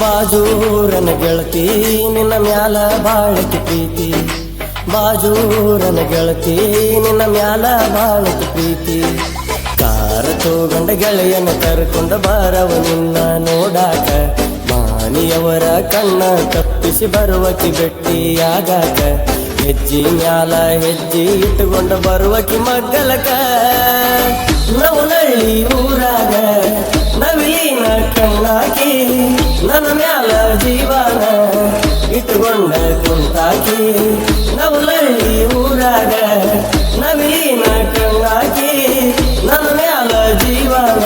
ಬಾಜೂರನ ಗೆಳತಿ ನಿನ್ನ ಮ್ಯಾಲ ಬಾಳತಿ ಪ್ರೀತಿ, ಬಾಜೂರನ ಗೆಳತಿ ನಿನ್ನ ಮ್ಯಾಲ ಬಾಳತಿ ಪ್ರೀತಿ. ಕಾರ ತೋಗೊಂಡ ಗೆಳೆಯನ ಕರ್ಕೊಂಡ ಬಾರವ ನಿನ್ನ ನೋಡಾಕ, ಮಾನಿಯವರ ಕಣ್ಣ ತಪ್ಪಿಸಿ ಬರುವಕಿ ಬೆಟ್ಟಿಯಾಗಾಕ. ಹೆಜ್ಜಿ ಮ್ಯಾಲ ಹೆಜ್ಜಿ ಇಟ್ಟುಕೊಂಡ ಬರುವಕಿ ಮಗ್ಗಲಕ. ನವನಳ್ಳಿ ಊರಾಗ ನವಿಲಿನ ಕಣ್ಣಾಕಿ, ನನ್ನ ಮ್ಯಾಲ ಜೀವನ ಇಟ್ಟುಕೊಂಡ ಕುಂತಾಕಿ. ನವನಳ್ಳಿ ಊರಾಗ ನವಿಲಿನ ಕಣ್ಣಾಕಿ, ನನ್ನ ಮ್ಯಾಲ ಜೀವನ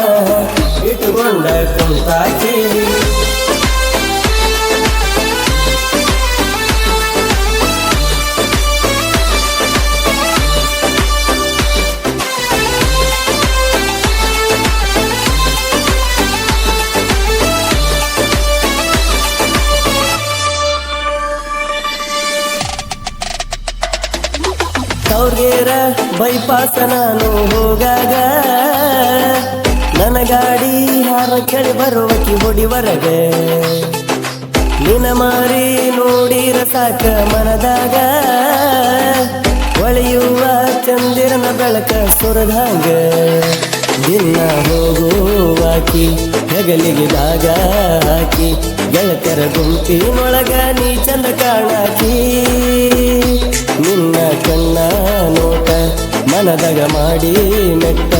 ಇಟ್ಟುಕೊಂಡ ಕುಂತಾಕಿ. ಅವ್ರಿಗೇರ ಬೈಪಾಸ ನಾನು ಹೋಗಾಗ, ನನ್ನ ಗಾಡಿ ಹಾರ ಕೆಳಿ ಬರುವಕಿ ಹೊಡಿವರಗ. ನಿನ ಮಾರಿ ನೋಡಿರ ಸಾಕ ಮನದಾಗ, ಹೊಳೆಯುವ ಚಂದಿರನ ಬೆಳಕ ಸುರದಂಗ. ದಿನ ಹೋಗುವಾಕಿ ಹೆಗಲಿಗೆ ಜಾಗ ಹಾಕಿ, ಗೆಳತರ ಗುಂಪಿನೊಳಗ ನೀ ಚಂದ ಕಾಣಾಕಿ. ನಿನ್ನ ಕಣ್ಣ ನೋಟ ಮನದಾಗ ಮಾಡಿ ಮೆಟ್ಟ,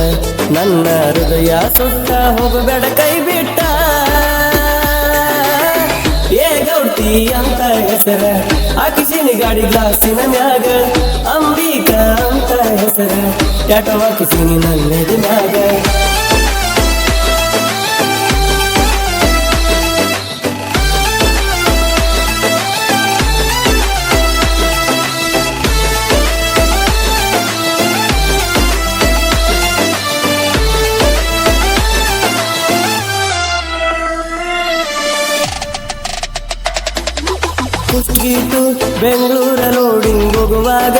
ನನ್ನ ಹೃದಯ ಸುಟ್ಟ ಹೋಗಬೇಡ ಕೈ ಬಿಟ್ಟ. ಏ ಗೌತಿ ಅಂತ ಹೆಸರ ಹಾಕಿಸಿನಿ ಗಾಡಿ ಗ್ಲಾಸಿನ ಮ್ಯಾಗ, ಅಂಬಿಕಾ ಅಂತ ಹೆಸರ ಟ್ಯಾಟೋ ಹಾಕಿಸಿನಿ ನನ್ನ ಮ್ಯಾಗ. ಕುಸ್ಗೀಟು ಬೆಂಗಳೂರ ಲೋಡಿಂಗ್ ಹೋಗುವಾಗ,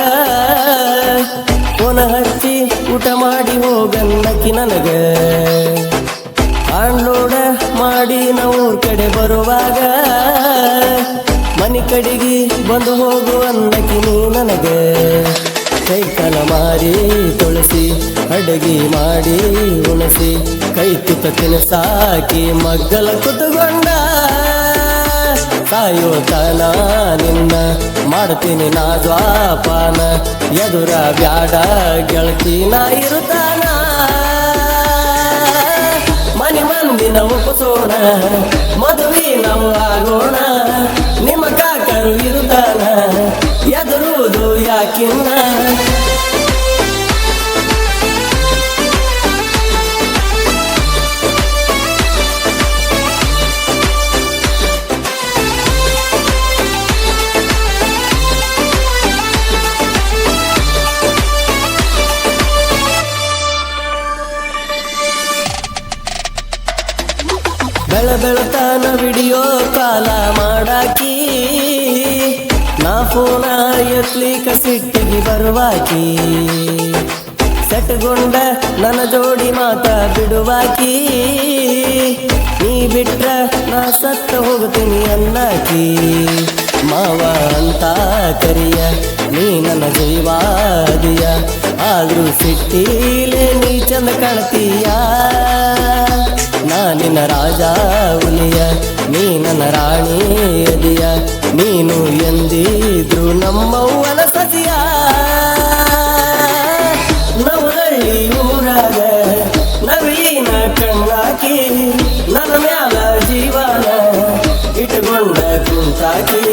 ಫೋನ ಹಚ್ಚಿ ಊಟ ಮಾಡಿ ಹೋಗನ್ನಕಿ ನನಗ. ಆನ್ಲೋಡ ಮಾಡಿ ನಾವೂರ್ ಕಡೆ ಬರುವಾಗ, ಮನೆ ಕಡೆಗೆ ಬಂದು ಹೋಗು ಅನ್ನಕಿ ನೀ ನನಗ. ಕೈಕಾಲ ಮಾರಿ ತೊಳಸಿ ಅಡಗಿ ಮಾಡಿ ಉಣಸಿ, ಕೈ ತುತ್ತ ತಿನಸಾಕಿ ಮಗ್ಗಲ ಕುತುಗೊಂಡ. ಸಾಯೋತನ ನಿನ್ನ ಮಾಡ್ತೀನಿ ನಾ ದ್ವಾಪಾನ, ಎದುರ ಬ್ಯಾಡ ಗೆಳತಿ ನಾ ಇರುತ್ತಾನ. ಮನೆ ಮಂದಿನ ಒಪ್ಪಿಸೋಣ, ಮದುವೆ ನಾವು ಆಗೋಣ. ನಿಮ್ಮ ಕಾಕರು ಇರುತ್ತಾನ, ಎದುರುವುದು ಯಾಕಿನ್ನ. ಬೆಳತಾನ ವಿಡಿಯೋ ಕಾಲ ಮಾಡಾಕಿ, ನಾ ಫೋನ ಎತ್ಲಿಕ ಸಿಟ್ಟಿಗೆ ಬರುವಾಕಿ. ಸೆಟ್ಗೊಂಡ ನನ್ನ ಜೋಡಿ ಮಾತ ಬಿಡುವಾಕಿ, ನೀ ಬಿಟ್ರ ನಾ ಸತ್ತ ಹೋಗ್ತೀನಿ ಅನ್ನಾಕಿ. ಮಾವ ಅಂತ ಕರಿಯ ನೀ ನನ್ನ ಜೀವಾದಿಯ, ಆದ್ರೂ ಸಿಟ್ಟಿಲೆ ನೀ ಚಂದ ಕಾಣ್ತೀಯ. ನಾ ನಿನ್ನ ರಾಜ ಹುಲಿಯ, ನೀ ನನ್ನ ರಾಣಿ ಅದಿಯ. ನೀನು ಎಂದಿದ್ರು ನಮ್ಮವ್ವನ ಸತಿಯ. ನವನಳ್ಳಿ ಊರಾಗ ನವೀನ ಕಣ್ಣಾಕಿ, ನನ್ನ ಮ್ಯಾಲ ಜೀವನ ಇಟ್ಟುಕೊಂಡ ಕುಂತಾಕಿ.